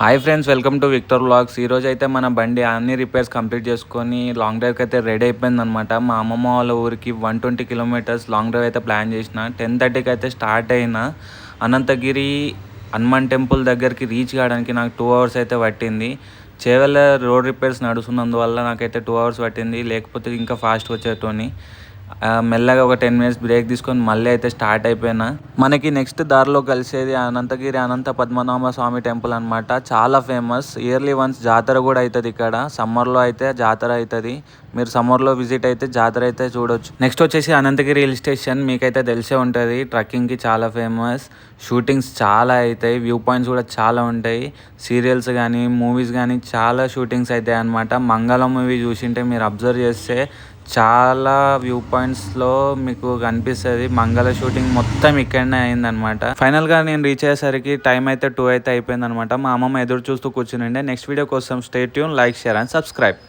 Hi friends, welcome to Victor vlogs. ఈరోజు అయితే మన బండి అన్ని రిపేర్స్ కంప్లీట్ చేసుకొని లాంగ్ డ్రైవ్కి అయితే రెడీ అయిపోయిందనమాట. మా అమ్మమ్మ వాళ్ళ ఊరికి 120 కిలోమీటర్స్ లాంగ్ డ్రైవ్ అయితే ప్లాన్ చేసిన. 10:30కి అయితే స్టార్ట్ అయిన అనంతగిరి హనుమాన్ టెంపుల్ దగ్గరికి రీచ్ కావడానికి నాకు 2 అవర్స్ అయితే పట్టింది. చేవెళ్ళ రోడ్ రిపేర్స్ నడుస్తున్నందువల్ల నాకైతే 2 అవర్స్ పట్టింది, లేకపోతే ఇంకా ఫాస్ట్గా వచ్చేటోని. మెల్లగా ఒక 10 మినిట్స్ బ్రేక్ తీసుకొని మళ్ళీ అయితే స్టార్ట్ అయిపోయినా. మనకి నెక్స్ట్ దారిలో కలిసేది అనంతగిరి అనంత పద్మనాభ స్వామి టెంపుల్ అనమాట. చాలా ఫేమస్. ఇయర్లీ వన్స్ జాతర కూడా అవుతుంది ఇక్కడ. సమ్మర్లో అయితే జాతర అవుతుంది. మీరు సమ్మర్లో విజిట్ అయితే జాతర అయితే చూడొచ్చు. నెక్స్ట్ వచ్చేసి అనంతగిరి హిల్ స్టేషన్. మీకైతే తెలిసే ఉంటుంది, ట్రక్కింగ్కి చాలా ఫేమస్. షూటింగ్స్ చాలా అవుతాయి, వ్యూ పాయింట్స్ కూడా చాలా ఉంటాయి. సీరియల్స్ కానీ మూవీస్ కానీ చాలా షూటింగ్స్ అవుతాయి అనమాట. మంగళం మూవీ చూసింటే మీరు అబ్జర్వ్ చేస్తే చాలా వ్యూ పాయింట్స్లో మీకు కనిపిస్తుంది. మంగళ షూటింగ్ మొత్తం ఇక్కడనే అయిందనమాట. ఫైనల్గా నేను రీచ్ అయ్యేసరికి టైం అయితే 2 అయితే అయిపోయింది అనమాట. మా అమ్మమ్మ ఎదురు చూస్తూ కూర్చుని. నెక్స్ట్ వీడియో కోసం stay tune, like, share and subscribe.